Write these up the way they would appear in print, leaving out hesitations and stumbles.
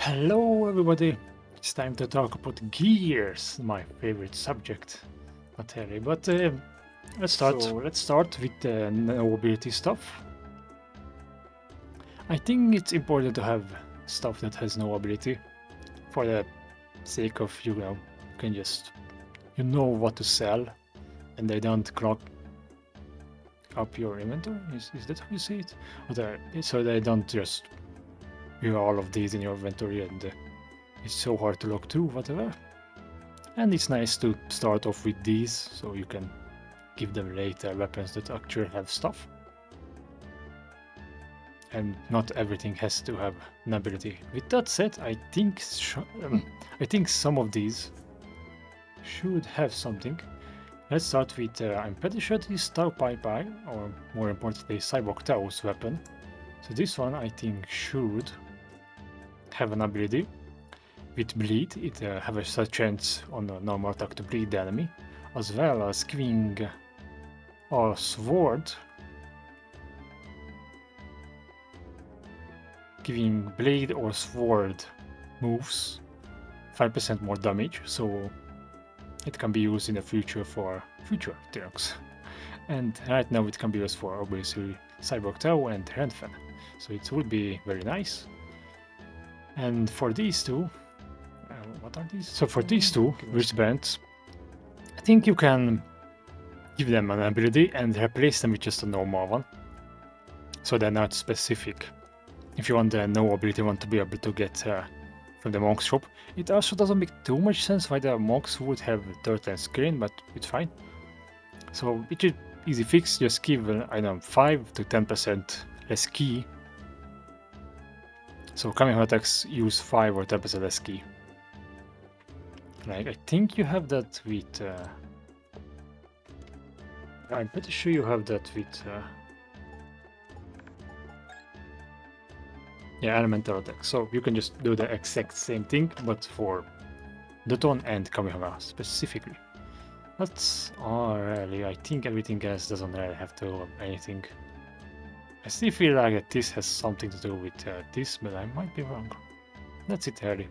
Hello everybody, it's time to talk about gears, my favorite subject. Not really, but let's start. So let's start with the nobility stuff. I think it's important to have stuff that has no ability for the sake of, you can just, what to sell and they don't clog up your inventory. Is that how you see it? So they don't just all of these in your inventory and it's so hard to look through, whatever. And it's nice to start off with these, so you can give them later weapons that actually have stuff. And not everything has to have an ability. With that said, I think some of these should have something. Let's start with, I'm pretty sure this is Tau Pai Pai, or more importantly, Cyborg Tau's weapon. So this one I think should have an ability. With bleed, it has a chance on a normal attack to bleed the enemy, as well as giving a sword, giving blade or sword moves 5% more damage, so it can be used in the future for future turns. And right now it can be used for obviously Cyborg Tau and Renfen, so it would be very nice. And for these two, what are these? So for these two wristbands, I think you can give them an ability and replace them with just a normal one. So they're not specific. If you want the no ability one to be able to get from the monk's shop. It also doesn't make too much sense why the monks would have turtle screen, but it's fine. So it's an easy fix, just give, I don't know, 5 to 10% less key. So coming attacks use 5 or 10% less key. Like, I think you have that with... I'm pretty sure you have that with... yeah, elemental attack. So you can just do the exact same thing, but for Doton and Kamehameha specifically. That's all really. I think everything else doesn't really have to do anything. I still feel like that this has something to do with this, but I might be wrong. That's it really.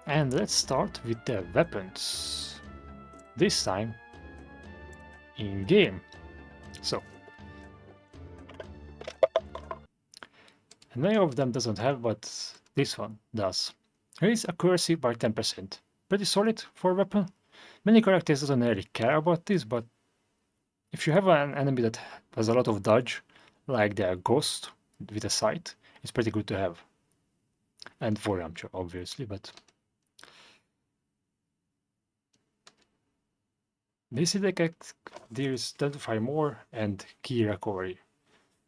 And let's start with the weapons. This time in game. So. And many of them doesn't have, but this one does. Raise accuracy by 10%. Pretty solid for a weapon. Many characters doesn't really care about this, but if you have an enemy that has a lot of dodge, like the ghost with a sight, it's pretty good to have. And for Yamcha, obviously, but... This effect deals 25 more and key recovery.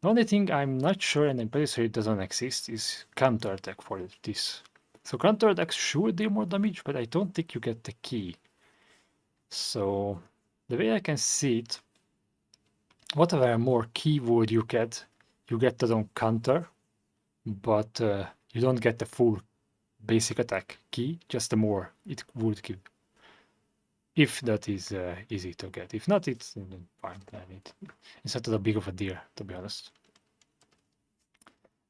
The only thing I'm not sure, and I'm pretty sure it doesn't exist, is counter attack for this. So counter attack should deal more damage, but I don't think you get the key. So the way I can see it, whatever more key would you get that on counter, but you don't get the full basic attack key, just the more it would give. If that is easy to get. If not, it's fine. It's not that big of a deal, to be honest.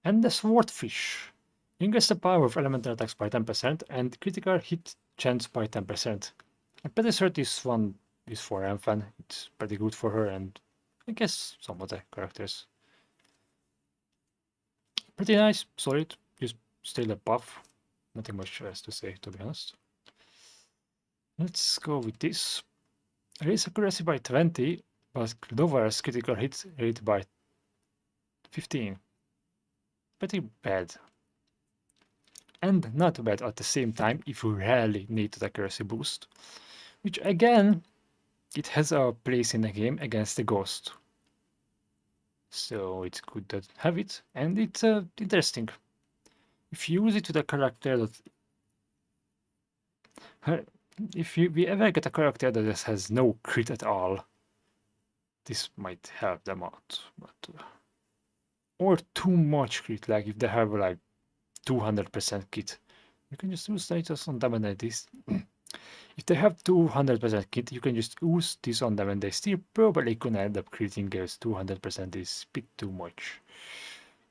And the Swordfish. Increase the power of elemental attacks by 10% and critical hit chance by 10%. I'm pretty sure this one is for Renfen. It's pretty good for her and I guess some other characters. Pretty nice, solid. Just still the buff. Nothing much else to say, to be honest. Let's go with this. Raise accuracy by 20, but lowers critical hit rate by 15. Pretty bad. And not bad at the same time if you really need the accuracy boost. Which again, it has a place in the game against the ghost. So it's good to have it, and it's interesting. If you use it with a character that... If we ever get a character that just has no crit at all, this might help them out. But, or too much crit, like if they have like 200% kit, you can just use status on them and like this. If they have 200% kit, you can just use this on them and they still probably gonna end up critting, because 200% is a bit too much,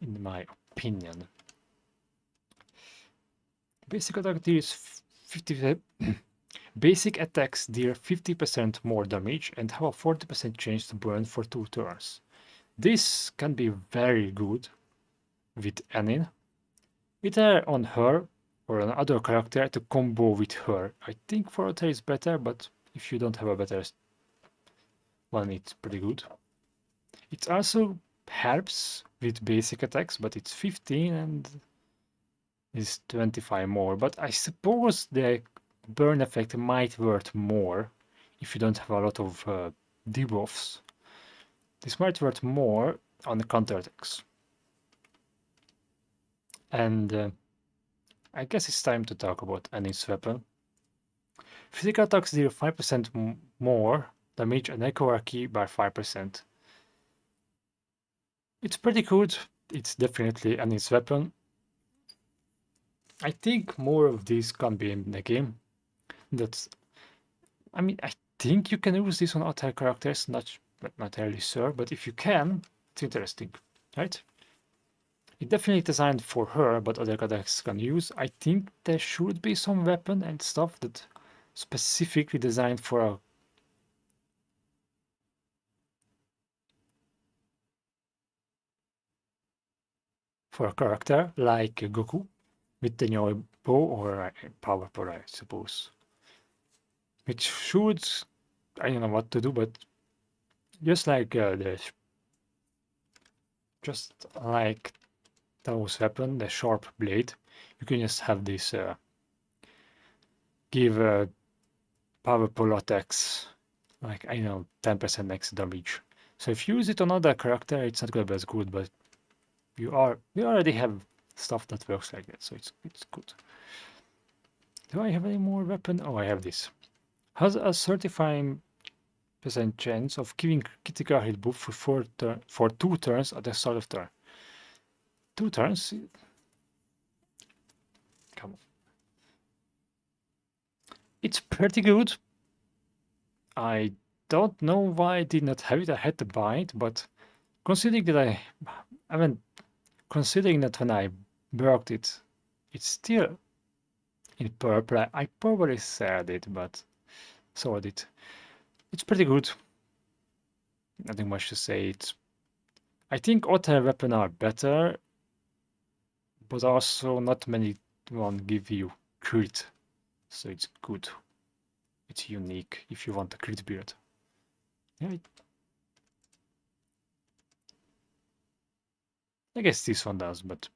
in my opinion. Basic attack deals 50. Basic attacks deal 50% more damage and have a 40% chance to burn for 2 turns. This can be very good with Annin, either on her or another character to combo with her. I think for her is better, but if you don't have a better one, it's pretty good. It also helps with basic attacks, but it's 15 and is 25 more. But I suppose the burn effect might worth more if you don't have a lot of debuffs. This might worth more on the counterattacks. And I guess it's time to talk about Annie's weapon. Physical attacks deal 5% more damage and echo key by 5%. It's pretty good. It's definitely Annie's weapon. I think more of these can be in the game. I mean, I think you can use this on other characters, not entirely sure, but if you can, it's interesting, right? It's definitely designed for her, but other characters can use. I think there should be some weapon and stuff that specifically designed for a character like Goku with the new bow or power pole, I suppose. Which should, I don't know what to do, but just like those weapons, the sharp blade, you can just have this give power pole attacks like, I don't know, 10% extra damage. So if you use it on other character, it's not gonna be as good, but we already have stuff that works like that, so it's good. Do I have any more weapon? Oh, I have this. Has a 35% chance of giving critical hit buff for 2 turns at the start of turn. 2 turns? Come on. It's pretty good. I don't know why I did not have it. I had to buy it, but considering that considering that when I worked it, it's still in purple. I probably sold it, but sold it. It's pretty good. Nothing much to say. I think other weapons are better, but also not many one give you crit, so it's good. It's unique if you want a crit build. Yeah, I guess this one does, but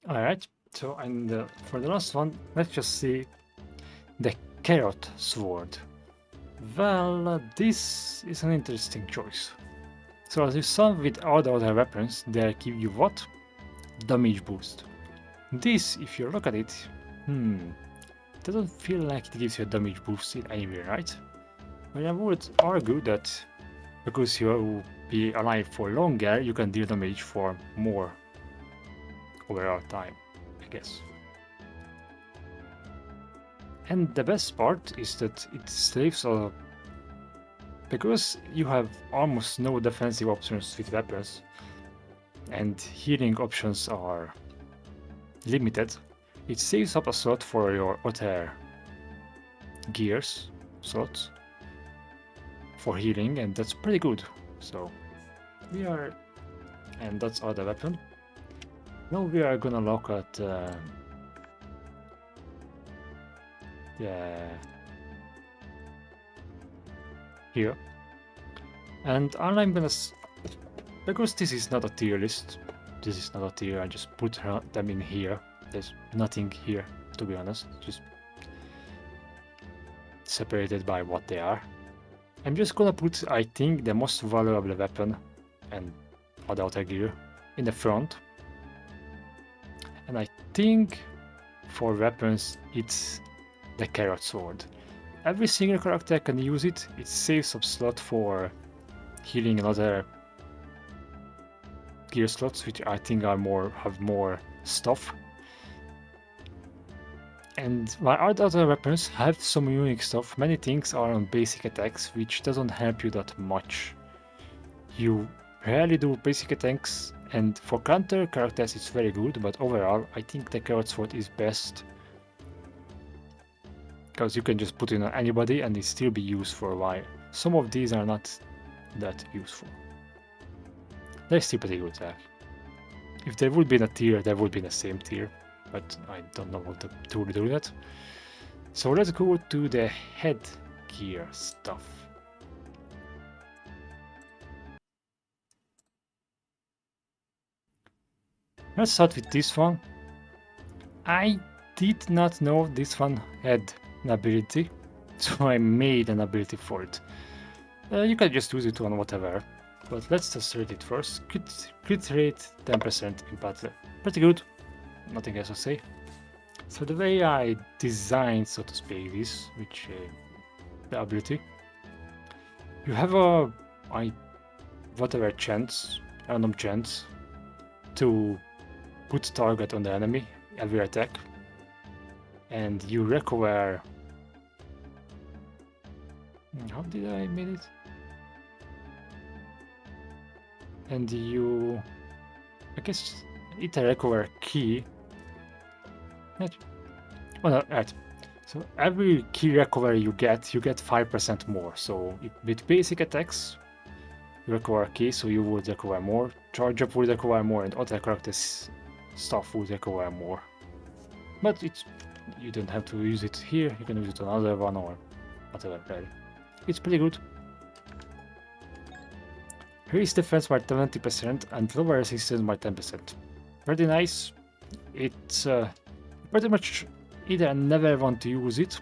alright. So, and for the last one, let's just see the Carrot Sword. Well, this is an interesting choice. So as you saw with all the other weapons, they give you what? Damage boost. This, if you look at it, doesn't feel like it gives you a damage boost in anywhere, right? But I would argue that because you will be alive for longer, you can deal damage for more overall time, I guess. And the best part is that it saves because you have almost no defensive options with weapons, and healing options are limited, it saves up a slot for your other gears slots for healing, and that's pretty good. So and that's all the weapon. Now we are gonna look at here, and all I'm gonna because this is not a tier list, this is not a tier, I just put them in here. There's nothing here, to be honest, just separated by what they are. I'm just gonna put, I think, the most valuable weapon and other outer gear in the front. And I think for weapons, it's the Carrot Sword. Every single character can use it. It saves up slot for healing and other gear slots, which I think have more stuff. And while other weapons have some unique stuff, many things are on basic attacks, which doesn't help you that much. You rarely do basic attacks And for counter characters it's very good, but overall I think the carrot sword is best. Because you can just put it on anybody and it still be used for a while. Some of these are not that useful. They're still pretty good there. If there would be in a tier, there would be in the same tier. But I don't know what to do that. So let's go to the headgear stuff. Let's start with this one. I did not know this one had an ability, so I made an ability for it. You can just use it on whatever, but let's just read it first. Crit rate 10% in battle. Pretty good, nothing else to say. So the way I designed, so to speak, this, which the ability, you have a whatever chance, random chance, to put target on the enemy every attack, and you recover. How did I made it? And you, I guess, it a recover key. Oh no, right. So every key recovery you get 5% more. So with basic attacks, you recover a key, so you would recover more. Charge up would recover more, and other characters stuff would recover more. But you don't have to use it here. You can use it on another one or whatever. Really. It's pretty good. Increase defense by 20% and lower resistance by 10%. Pretty nice. It's pretty much either never want to use it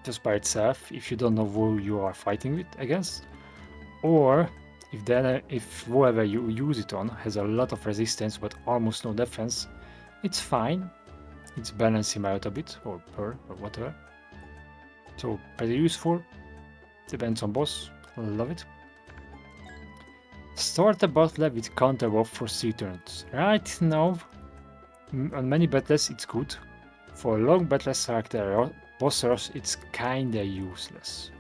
just by itself if you don't know who you are fighting with against, or if whoever you use it on has a lot of resistance but almost no defense, it's fine. It's balancing out a bit, or per, or whatever. So pretty useful. Depends on boss. Love it. Start a battle with counter buff for 3 turns. Right now, on many battles it's good. For long battles like the boss rush, it's kinda useless.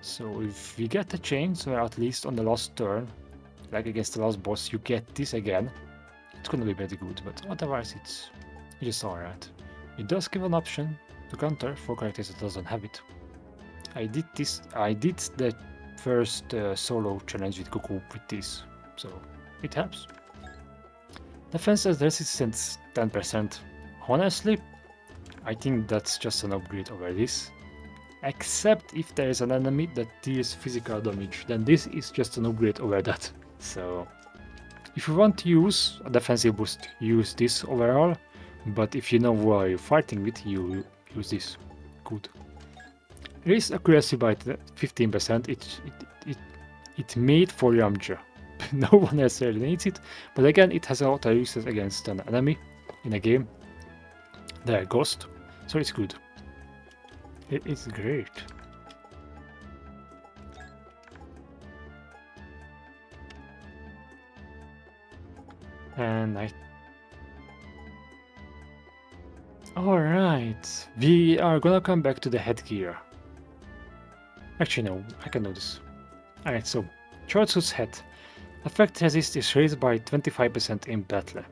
So if we get a chance, or at least on the last turn, like against the last boss, you get this again, it's gonna be pretty good, but otherwise it's just alright. It does give an option to counter for characters that doesn't have it. I did the first solo challenge with Goku with this, so it helps. Defense as resistance 10%. Honestly, I think that's just an upgrade over this. Except if there is an enemy that deals physical damage, then this is just an upgrade over that. So if you want to use a defensive boost, use this overall. But if you know who are you fighting with, you use this. Good. Raise accuracy by 15%. It made for Yamcha. No one necessarily needs it, but again, it has auto uses against an enemy in a game. They're ghost, so it's good. It is great. And alright, we are gonna come back to the headgear. Actually, no, I can do this. Alright, so, Chotsu's head. Effect resist is raised by 25% in battle.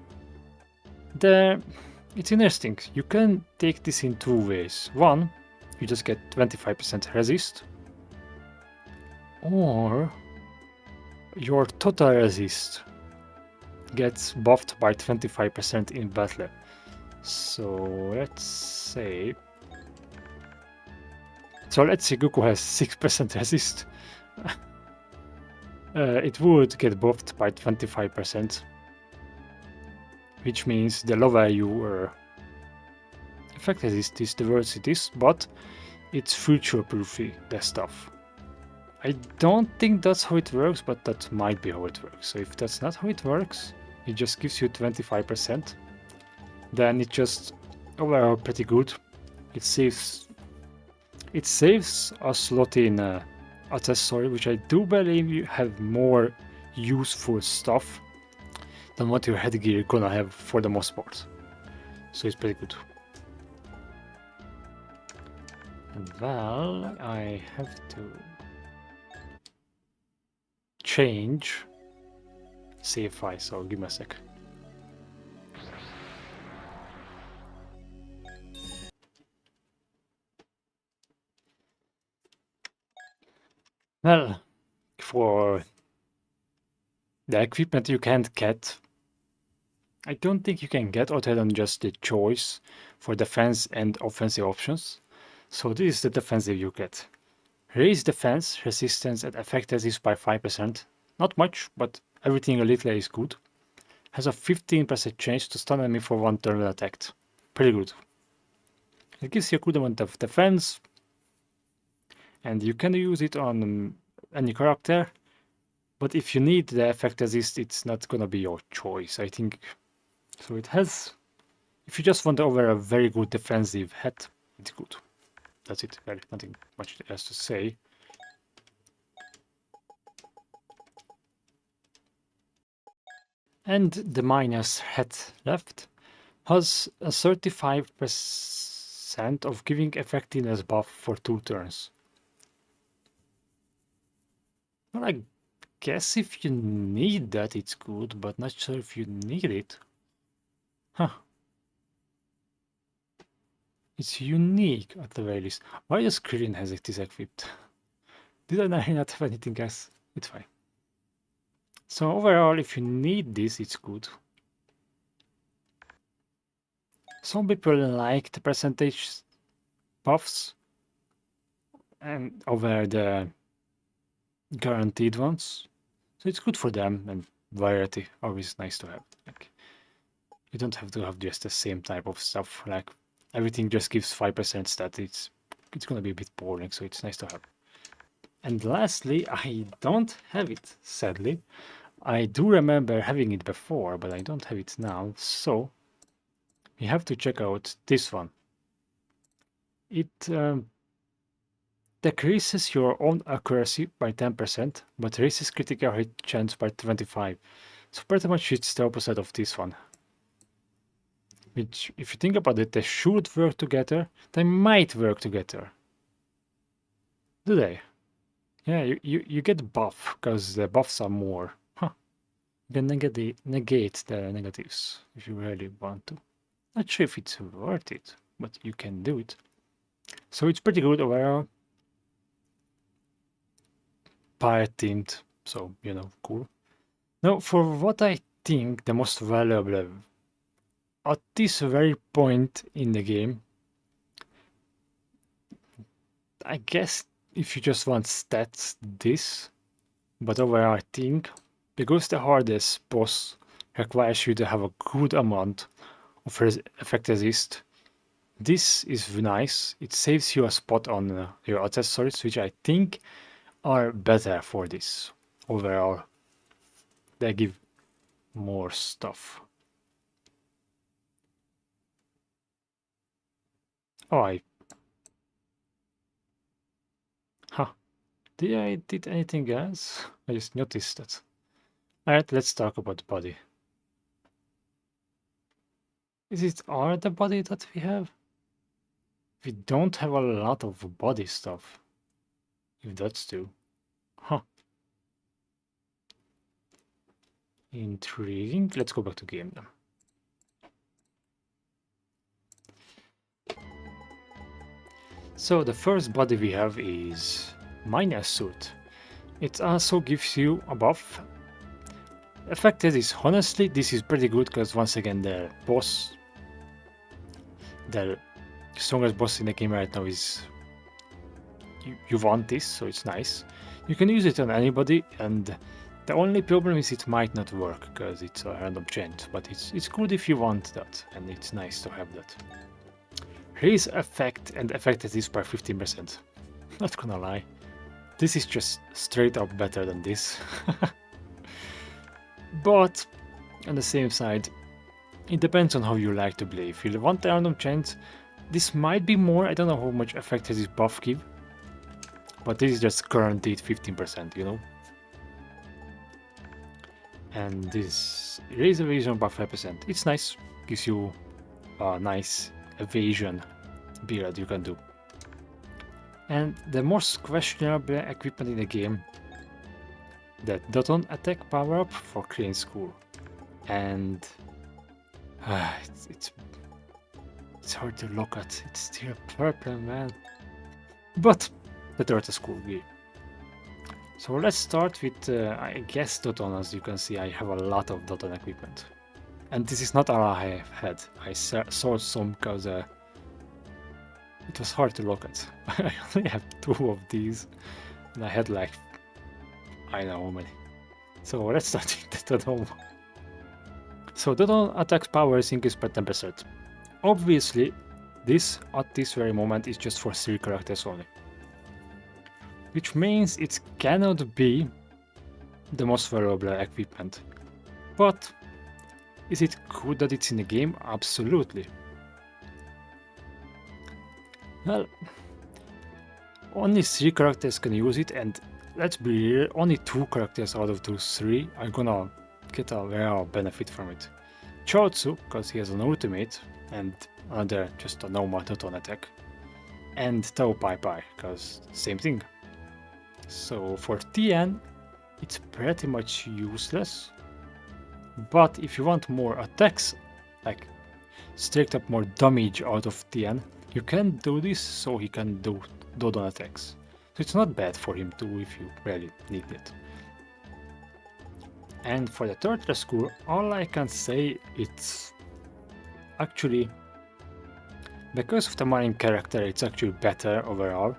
It's interesting, you can take this in 2 ways. One, you just get 25% resist, or your total resist gets buffed by 25% in battle. So let's say Goku has 6% resist. It would get buffed by 25%, which means the lower your effect resist is, the worse it is, but it's future-proofing the stuff. I don't think that's how it works, but that might be how it works. So if that's not how it works, it just gives you 25%, then it's just overall pretty good. It saves a slot in Accessory, which I do believe you have more useful stuff than what your headgear gonna have for the most part. So it's pretty good. And well, I have to change save file, so give me a sec. Well, for the equipment you can't get, I don't think you can get other than just the choice for defense and offensive options. So this is the defensive you get. Raise defense, resistance, and effect resist by 5%. Not much, but everything a little is good. Has a 15% chance to stun enemy for 1 turn when attacked. Pretty good. It gives you a good amount of defense, and you can use it on any character. But if you need the effect resist, it's not gonna be your choice, I think. So it has. If you just want over a very good defensive hat, it's good. That's it. Really, nothing much else to say. And the minus hat left has a 35% of giving effectiveness buff for 2 turns. Well, I guess if you need that, it's good, but not sure if you need it. Huh. It's unique at the very least. Why the screen has it is equipped? Did I not have anything else? It's fine. So overall, if you need this, it's good. Some people like the percentage buffs and over the guaranteed ones. So it's good for them, and variety always nice to have. Like, you don't have to have just the same type of stuff. Like everything just gives 5% stat. It's gonna be a bit boring, so it's nice to have. And lastly, I don't have it, sadly. I do remember having it before, but I don't have it now, so we have to check out this one. It decreases your own accuracy by 10%, but raises critical hit chance by 25%. So pretty much it's the opposite of this one. Which, if you think about it, they should work together. They might work together. Do they? Yeah, you get buff, because the buffs are more. Huh. You can negate the negatives, if you really want to. Not sure if it's worth it, but you can do it. So it's pretty good overall. Pirate themed, so, you know, cool. Now, for what I think the most valuable at this very point in the game, I guess if you just want stats, this, but overall I think, because the hardest boss requires you to have a good amount of effect resist, this is nice. It saves you a spot on your accessories, which I think are better for this. Overall, they give more stuff. Oh, Did I did anything else? I just noticed that. Alright, let's talk about the body. Is it all the body that we have? We don't have a lot of body stuff. If that's true. Huh. Intriguing. Let's go back to game then. So the first body we have is Miner's Suit. It also gives you a buff. Effective is, honestly, this is pretty good because once again the boss, the strongest boss in the game right now is, you want this, so it's nice. You can use it on anybody, and the only problem is it might not work because it's a random change, but it's good if you want that, and it's nice to have that. Raise effect and effect is by 15%. Not gonna lie, this is just straight up better than this. But on the same side, it depends on how you like to play. If you want the random chance, this might be more. I don't know how much effect does this buff give, but this is just guaranteed 15%, you know. And this raise evasion by 5%. It's nice, gives you a nice evasion build you can do. And the most questionable equipment in the game that Doton attack power up for Crane School. And it's hard to look at. It's still purple, man. But the Rarity School gear. So let's start with, I guess, Doton. As you can see, I have a lot of Doton equipment. And this is not all I have had. I sold some because it was hard to look at. I only have 2 of these. And I had like, I don't know how many. So let's start with the Doton. So Doton attacks power is increased by 10%. Obviously, this at this very moment is just for 3 characters only. Which means it cannot be the most valuable equipment. But is it good that it's in the game? Absolutely. Well, only 3 characters can use it, and let's be real, only 2 characters out of those 3 are gonna get a real benefit from it. Chaozu, because he has an ultimate, and another just a normal Doton attack. And Tao Pai Pai, because same thing. So for TN, it's pretty much useless. But if you want more attacks, like straight up more damage out of TN, you can do this so he can do Doton attacks. So it's not bad for him too if you really need it. And for the Turtle School, all I can say it's actually, because of the main character, it's actually better overall.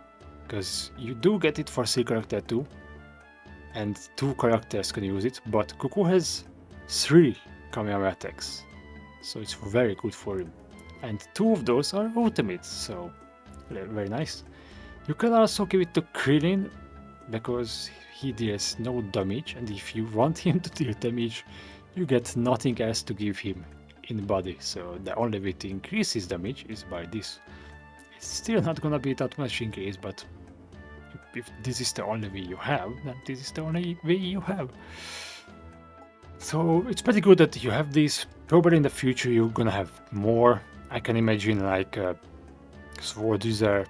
Because you do get it for 3 character too, and 2 characters can use it, but Cuckoo has 3 Kamehameha attacks, so it's very good for him. And 2 of those are ultimates, so very nice. You can also give it to Krillin, because he deals no damage, and if you want him to deal damage, you get nothing else to give him in body, so the only way to increase his damage is by this. It's still not gonna be that much increase, but if this is the only way you have, then this is the only way you have. So it's pretty good that you have these. Probably in the future you're gonna have more. I can imagine like Sword User.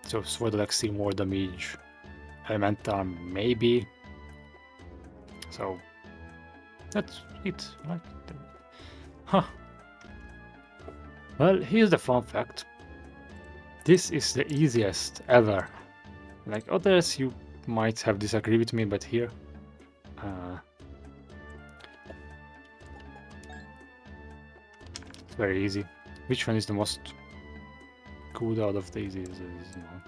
So Sword like see more damage. Elemental maybe. So that's it. Like, huh. Well, here's the fun fact. This is the easiest ever. Like others, you might have disagreed with me, but here, it's very easy. Which one is the most good out of these? Is Monk.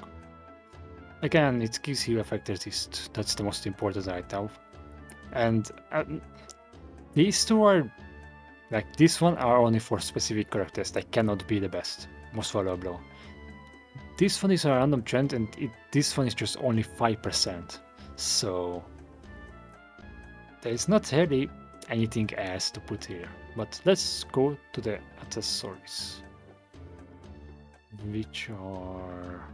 Again, it gives you effect resist. That's the most important right now. And these 2 are, like this one, are only for specific characters. They cannot be the best, most valuable. This one is a random trend, and this one is just only 5%. So there's not really anything else to put here. But let's go to the accessories, which are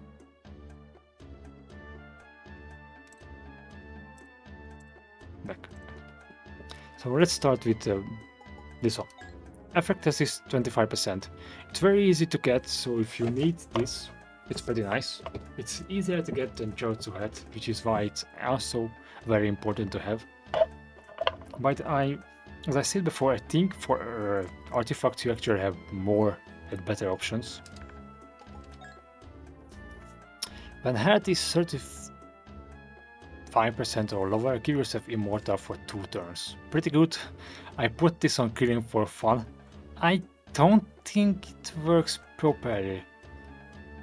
back. So let's start with this one. Effect is 25%. It's very easy to get, so if you need this, it's pretty nice. It's easier to get than Chaozu Head, which is why it's also very important to have. But as I said before, I think for artifacts you actually have more and better options. When Head is 35% or lower, give yourself Immortal for 2 turns. Pretty good. I put this on Killing for fun. I don't think it works properly.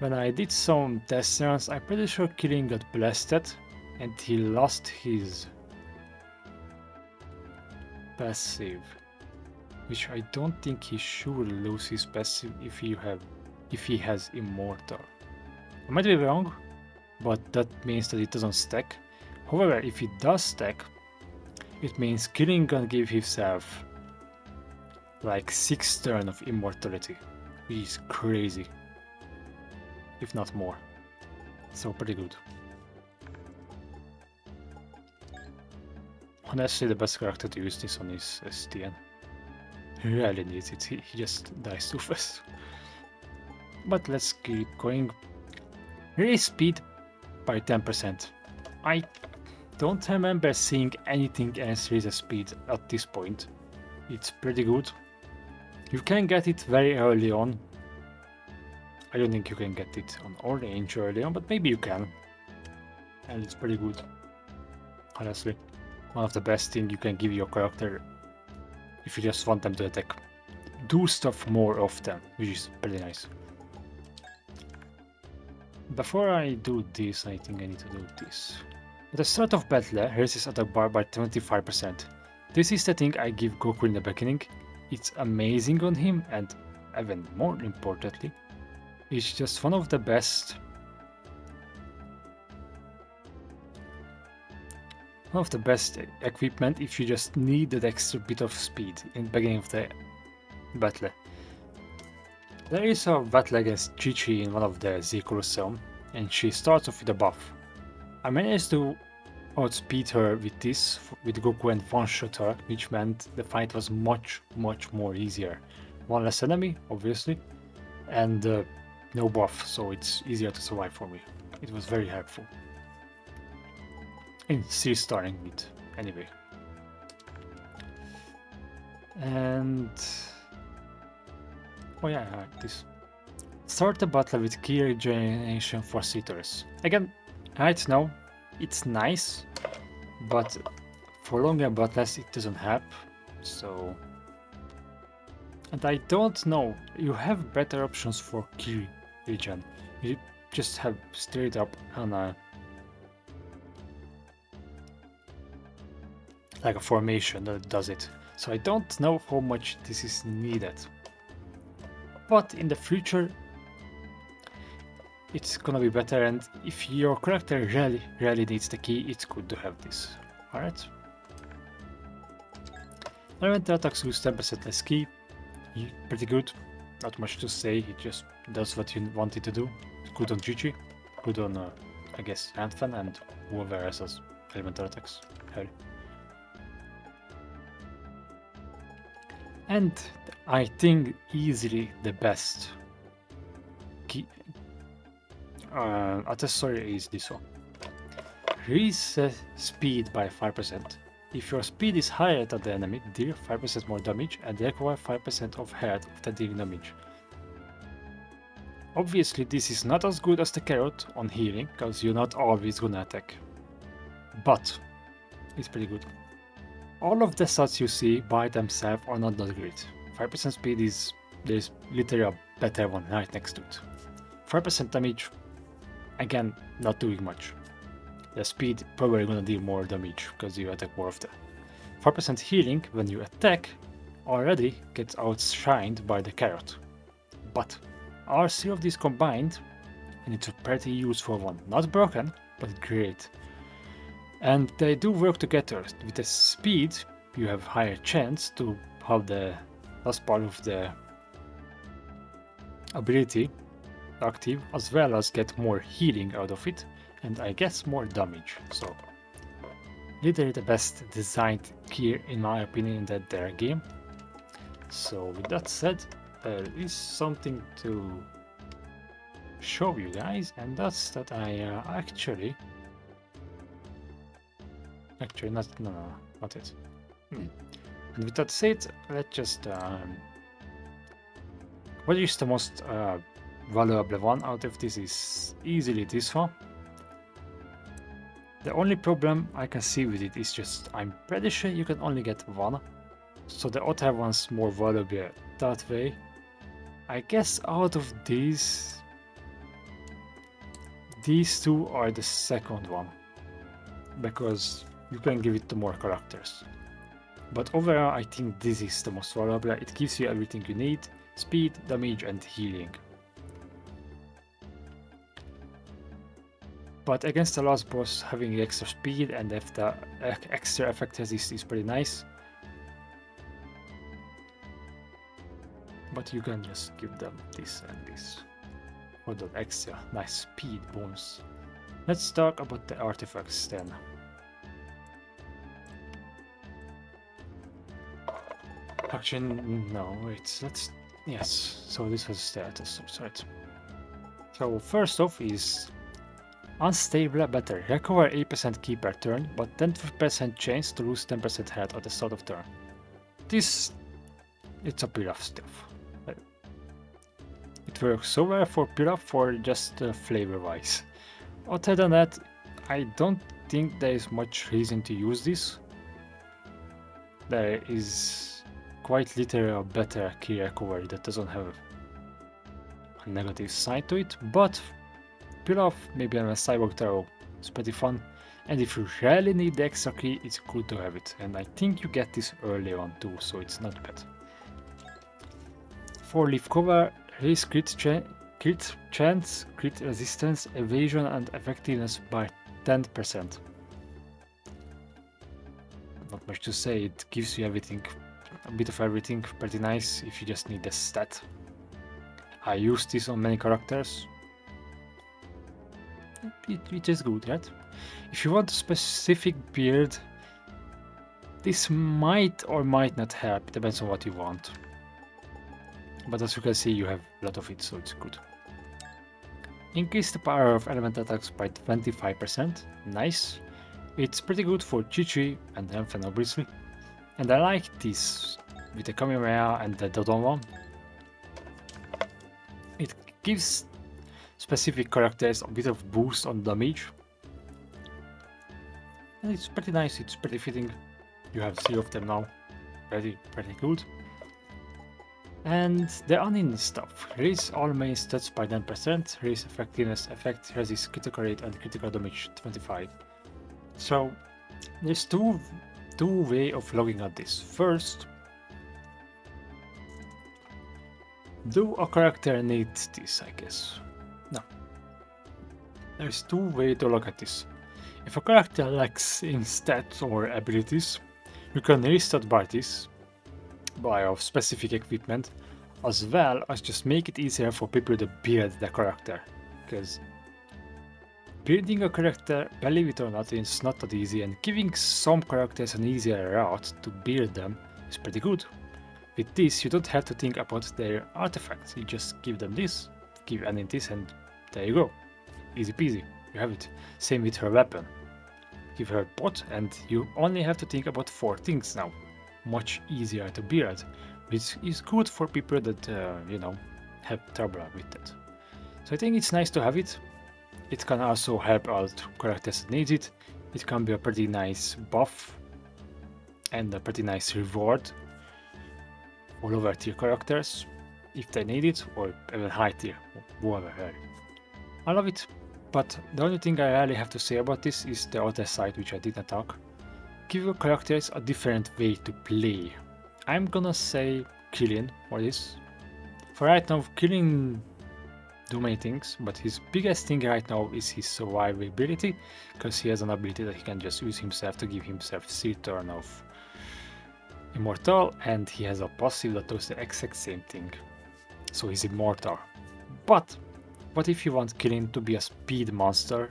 When I did some test runs, I'm pretty sure Killing got blasted and he lost his passive, which I don't think he should lose his passive if he has Immortal. I might be wrong, but that means that it doesn't stack. However, if it does stack, it means Killing can give himself like 6 turns of immortality, which is crazy, if not more. So pretty good. Honestly, the best character to use this on is STN. He really needs it, he just dies too fast. But let's keep going. Raise speed by 10%. I don't remember seeing anything else raise the speed at this point. It's pretty good. You can get it very early on. I don't think you can get it on orange early on, but maybe you can. And it's pretty good. Honestly. One of the best things you can give your character if you just want them to attack. Do stuff more often, which is pretty nice. Before I do this, I think I need to do this. At the start of battle, raises attack bar by 25%. This is the thing I give Goku in the beginning. It's amazing on him, and even more importantly, it's just one of the best. One of the best equipment if you just need that extra bit of speed in the beginning of the battle. There is a battle against Chi-Chi in one of the Z Colosseum, and she starts off with a buff. I managed to outspeed her with this, with Goku, and one-shot her, which meant the fight was much more easier. One less enemy, obviously, and no buff, so it's easier to survive for me. It was very helpful. In C starting with, anyway. And oh yeah, this. Start the battle with key regeneration for Citrus. Again, right now, it's nice, but for longer battles it doesn't help, so... And I don't know, you have better options for key regen. You just have straight up on a... like a formation that does it. So I don't know how much this is needed. But in the future, it's gonna be better, and if your character really needs the key, it's good to have this. Alright. Elemental attacks use 10% less key. Pretty good. Not much to say, it just does what you want it to do. It's good on Chi-Chi, good on, I guess, Anthan, and whoever else has elemental attacks. Harry. And I think easily the best key accessory is this one. Raise speed by 5%. If your speed is higher than the enemy, deal 5% more damage and require 5% of health after dealing damage. Obviously this is not as good as the carrot on healing, because you're not always gonna attack. But it's pretty good. All of the stats you see by themselves are not that great. 5% speed is, there's literally a better one right next to it. 5% damage, again, not doing much. The speed probably gonna deal more damage because you attack more often. 5% healing when you attack already gets outshined by the carrot. But all three of these combined, and it's a pretty useful one. Not broken, but great. And they do work together. With the speed, you have higher chance to have the last part of the ability active, as well as get more healing out of it, and I guess more damage. So, literally the best designed gear in my opinion in that their game. So with that said, there is something to show you guys, and that's that I actually not it. And with that said, let's just what is the most valuable one out of this is easily this one. The only problem I can see with it is just I'm pretty sure you can only get one, so the other one's more valuable that way. I guess out of these two are the second one, because you can give it to more characters. But overall I think this is the most valuable. It gives you everything you need: speed, damage and healing. But against the last boss, having extra speed and if the extra effect is pretty nice. But you can just give them this and this for the extra nice speed bonus. Let's talk about the artifacts then. Actually, no, yes, so this was the status, right? So first off is Unstable better. Recover 8% key per turn, but 10% chance to lose 10% health at the start of turn. This... it's a Pilaf stuff. It works so well for Pilaf for just flavor-wise. Other than that, I don't think there is much reason to use this. There is quite literally a better key recovery that doesn't have a negative side to it, but Pilaf, maybe on a Cyborg Tarot, it's pretty fun. And if you really need the extra key, it's good to have it. And I think you get this early on too, so it's not bad. For Leaf Cover, raise crit chance, crit resistance, evasion and effectiveness by 10%. Not much to say, it gives you everything, a bit of everything, pretty nice if you just need the stat. I use this on many characters. It is good, right? If you want a specific build, this might or might not help, depends on what you want. But as you can see, you have a lot of it, so it's good. Increase the power of element attacks by 25%, nice. It's pretty good for Chi-Chi and Hemphen obviously. And I like this, with the Kamehameha and the Dodon one. It gives specific characters a bit of boost on damage. And it's pretty nice, it's pretty fitting. You have 3 of them now, pretty good. And the Anin stuff. Raise all main stats by 10%, raise effectiveness, effect, resist critical rate and critical damage 25. So there's two ways of looking at this. First, do a character need this, I guess? No. There's 2 ways to look at this. If a character lacks in stats or abilities, you can restart by this, by of specific equipment, as well as just make it easier for people to build the character. Because building a character, believe it or not, is not that easy, and giving some characters an easier route to build them is pretty good. With this, you don't have to think about their artifacts, you just give them this, give Anin this, and there you go. Easy peasy, you have it. Same with her weapon. Give her pot, and you only have to think about 4 things now. Much easier to build, which is good for people that, you know, have trouble with that. So I think it's nice to have it. It can also help out characters that need it. It can be a pretty nice buff and a pretty nice reward for lower tier characters if they need it, or even high tier, whoever. I love it, but the only thing I really have to say about this is the other side, which I did not talk. Give your characters a different way to play. I'm gonna say Killian for this. For right now, Killian do many things, but his biggest thing right now is his survivability, because he has an ability that he can just use himself to give himself 3 turn of immortal, and he has a passive that does the exact same thing. So he's immortal. But what if you want Killian to be a speed monster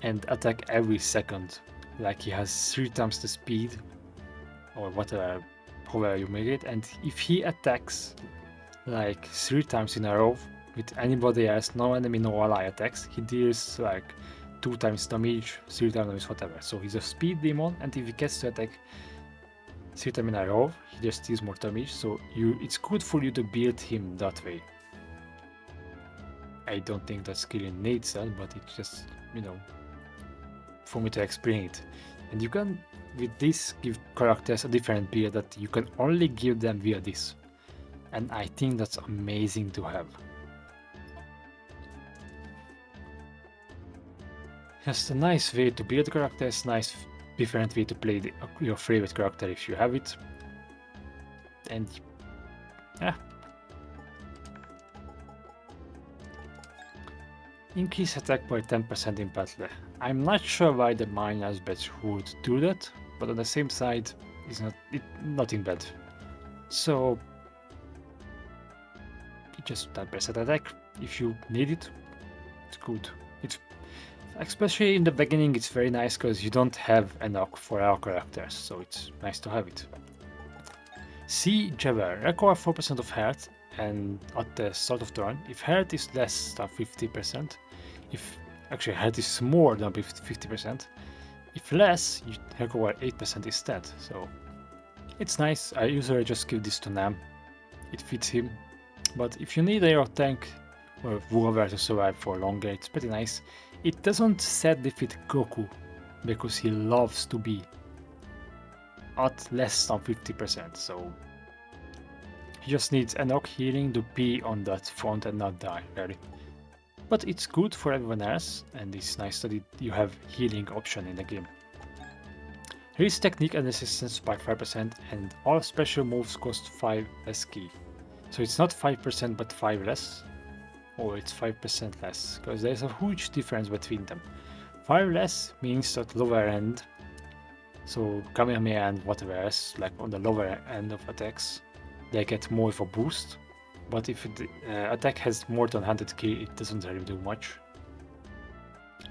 and attack every second? Like he has 3 times the speed, or whatever, however you make it, and if he attacks like 3 times in a row with anybody else, no enemy, no ally attacks, he deals like 2 times damage, 3 times damage, whatever. So he's a speed demon, and if he gets to attack 3 times in a row, he just deals more damage, so it's good for you to build him that way. I don't think that Killian needs that, but it's just, you know, for me to explain it. And you can, with this, give characters a different build that you can only give them via this. And I think that's amazing to have. Just a nice way to build characters, nice different way to play your favorite character if you have it. And yeah. Increase attack by 10% in battle. I'm not sure why the mine aspects would do that, but on the same side, it's nothing bad. So just 10% attack if you need it. It's good. It's especially in the beginning, it's very nice because you don't have enough for our characters, so it's nice to have it. See Jabber, recover 4% of health and at the start of turn. If health is less than 50%, if Actually, health is more than 50%. If less, you recover 8% instead. So it's nice. I usually just give this to Nam. It fits him. But if you need a tank or whoever to survive for longer, it's pretty nice. It doesn't sadly fit Goku because he loves to be at less than 50%. So he just needs enough healing to be on that front and not die, really. But it's good for everyone else, and it's nice that you have healing option in the game. Increase technique and resistance by 5%, and all special moves cost 5 less ki. So it's not 5% but 5 less, or it's 5% less, because there's a huge difference between them. 5 less means that lower end, so Kamehameha and whatever else, like on the lower end of attacks, they get more of a boost. But if the attack has more than 100 ki, it doesn't really do much.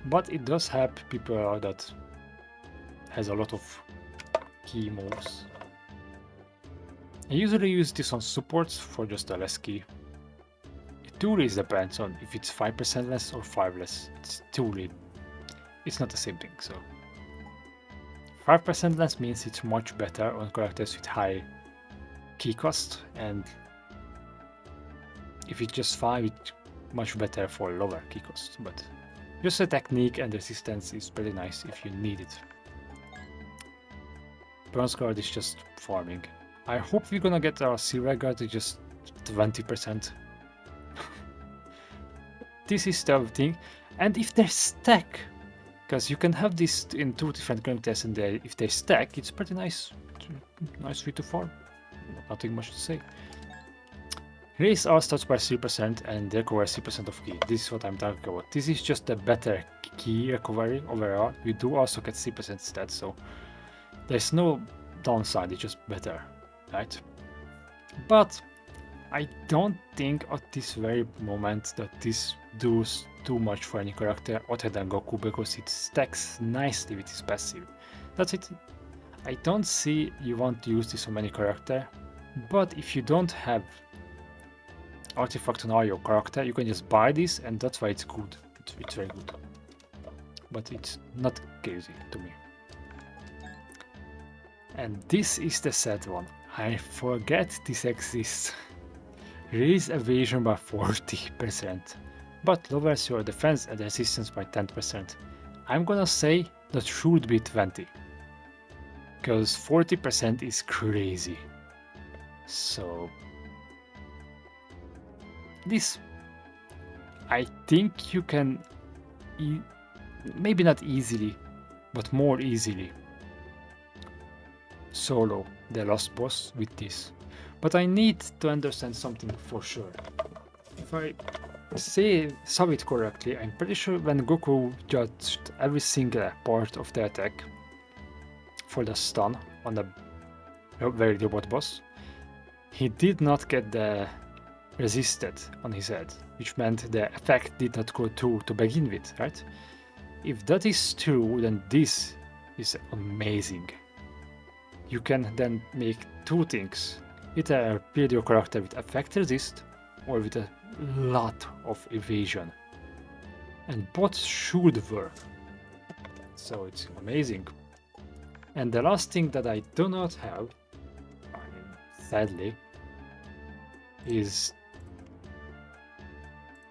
But it does help people that has a lot of key moves. I usually use this on supports for just a less ki. It really depends on if it's 5% less or 5 less. It's not the same thing, so 5% less means it's much better on characters with high key cost, and if it's just 5, it's much better for lower key cost, but just the technique and resistance is pretty nice if you need it. Bronze guard is just farming. I hope we're gonna get our silver guard to just 20%. This is the thing, and if they stack, because you can have this in 2 different characters, and if they stack, it's pretty nice. Nice way to farm. Nothing much to say. Raise our stats by 3% and recover 3% of ki. This is what I'm talking about. This is just a better ki recovery overall. We do also get 3% stats, so there's no downside, it's just better, right? But I don't think at this very moment that this does too much for any character other than Goku, because it stacks nicely with his passive. That's it. I don't see you want to use this on any character, but if you don't have artifact on all your character, you can just buy this, and that's why it's good. It's very good. But it's not crazy to me. And this is the sad one. I forget this exists. Raise evasion by 40%, but lowers your defense and resistance by 10%. I'm gonna say that should be 20. Because 40% is crazy. So this, I think you can, maybe not easily, but more easily, solo the last boss with this. But I need to understand something for sure. If I saw it correctly, I'm pretty sure when Goku judged every single part of the attack for the stun on the very robot boss, he did not get the resisted on his head, which meant the effect did not go through to begin with, right? If that is true, then this is amazing. You can then make 2 things. Either build your character with effect resist or with a lot of evasion. And both should work. So it's amazing. And the last thing that I do not have, sadly, is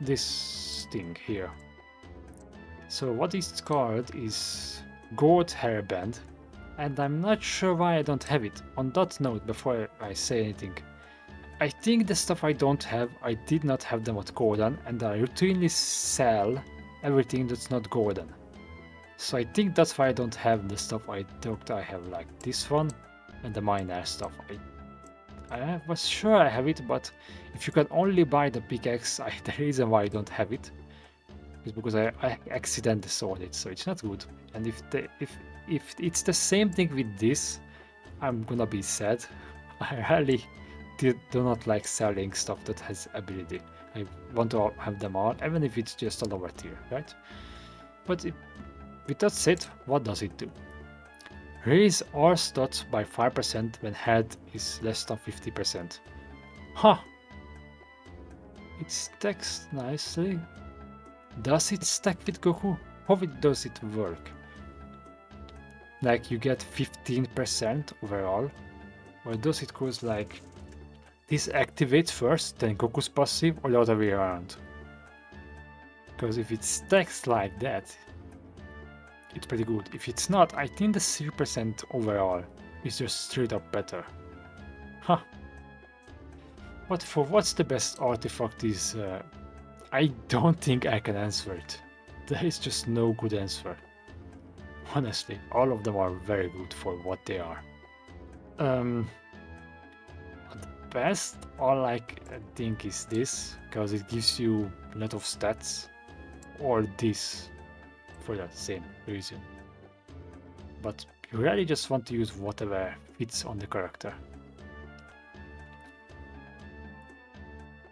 this thing here. So what is called is Gold Hairband, and I'm not sure why I don't have it. On that note, before I say anything, I think the stuff I don't have, I did not have them at Golden, and I routinely sell everything that's not Golden. So I think that's why I don't have the stuff I thought I have, like this one and the minor stuff. I was sure I have it, but if you can only buy the pickaxe, the reason why I don't have it is because I accidentally sold it, so it's not good. And if it's the same thing with this, I'm gonna be sad. I really do not like selling stuff that has ability. I want to have them all, even if it's just a lower tier, right? But with that said, what does it do? Raise all stats by 5% when health is less than 50%. Huh! It stacks nicely. Does it stack with Goku? How does it work? Like you get 15% overall? Or does it goes like this activates first, then Goku's passive, or the other way around? Because if it stacks like that, it's pretty good. If it's not, I think the 3% overall is just straight up better. Huh. What's the best artifact is... I don't think I can answer it. There is just no good answer. Honestly, all of them are very good for what they are. The best, all I think is this, because it gives you a lot of stats, or this, for that same reason. But you really just want to use whatever fits on the character.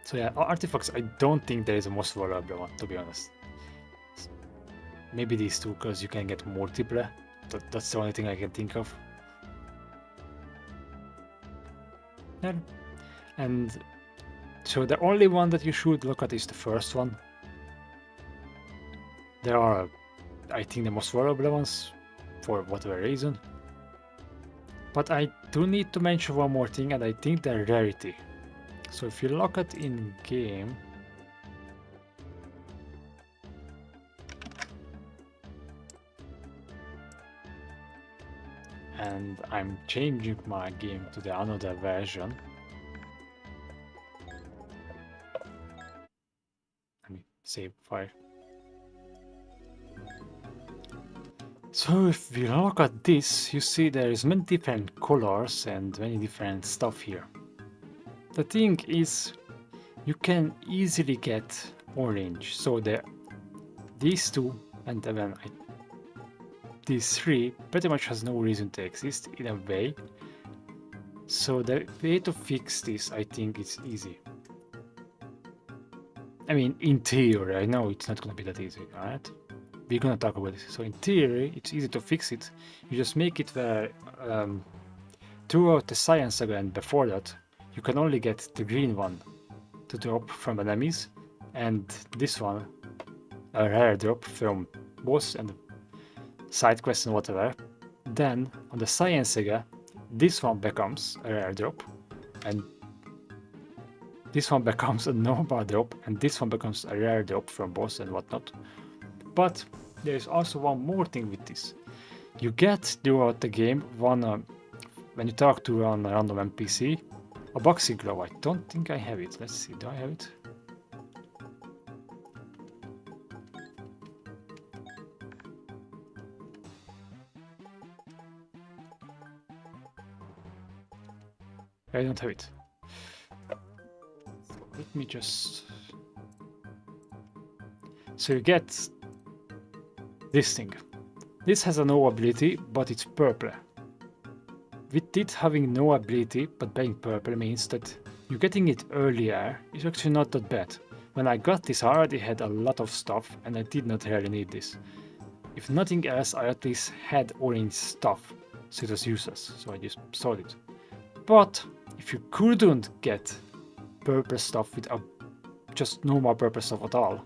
So yeah, artifacts, I don't think there is a most valuable one, to be honest. Maybe these two, because you can get multiple. That's the only thing I can think of. Yeah. And so the only one that you should look at is the first one. There are, I think, the most valuable ones, for whatever reason. But I do need to mention one more thing, and I think the Rarity. So if you look at in-game, and I'm changing my game to the another version. Let me save file. So if we look at this, you see there is many different colors and many different stuff here. The thing is, you can easily get orange. So these two and then these three pretty much has no reason to exist in a way. So the way to fix this, I think, is easy. I mean, in theory, I know it's not gonna be that easy, alright? We're gonna talk about this. So in theory, it's easy to fix it. You just make it where throughout the science saga and before that, you can only get the green one to drop from enemies, and this one, a rare drop from boss and side quests and whatever. Then on the science saga, this one becomes a rare drop, and this one becomes a normal drop, and this one becomes a rare drop from boss and whatnot. But there is also one more thing with this. You get throughout the game one, when you talk to a random NPC, a boxy glow. I don't think I have it. Let's see, do I have it? I don't have it. Let me just... So you get this thing. This has a no ability, but it's purple. With it having no ability, but being purple means that you getting it earlier is actually not that bad. When I got this, I already had a lot of stuff, and I did not really need this. If nothing else, I at least had orange stuff, so it was useless, so I just sold it. But if you couldn't get purple stuff with just normal purple stuff at all,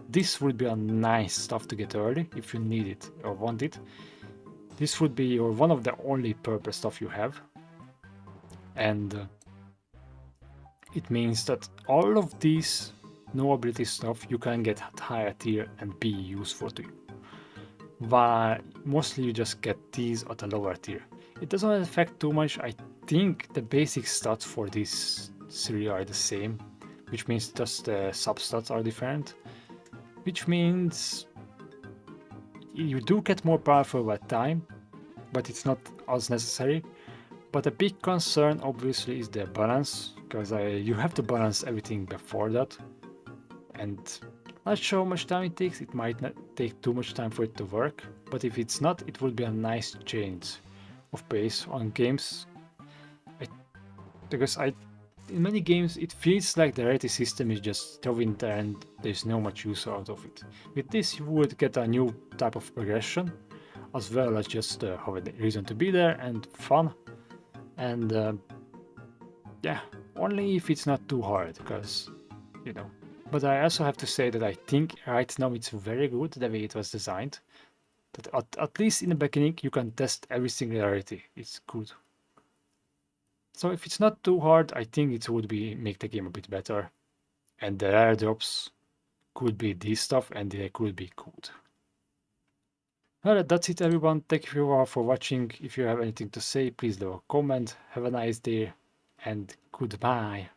this would be a nice stuff to get early if you need it or want it. This would be one of the only purple stuff you have, and it means that all of these no ability stuff you can get at higher tier and be useful to you, while mostly you just get these at a lower tier. It doesn't affect too much. I think the basic stats for these three are the same, which means just the substats are different, which means you do get more powerful with time, but it's not as necessary. But a big concern obviously is the balance, because you have to balance everything before that, and not sure how much time it takes. It might not take too much time for it to work, but if it's not, it would be a nice change of pace on games. Because in many games it feels like the Rarity system is just thrown in there and there's no much use out of it. With this you would get a new type of progression, as well as just have a reason to be there and fun. And yeah, only if it's not too hard, because, you know, But I also have to say that I think right now it's very good the way it was designed. That at least in the beginning you can test every single rarity. It's good. So if it's not too hard, I think it would be make the game a bit better. And the rare drops could be this stuff and they could be good. Alright, that's it everyone. Thank you all for watching. If you have anything to say, please leave a comment. Have a nice day and goodbye.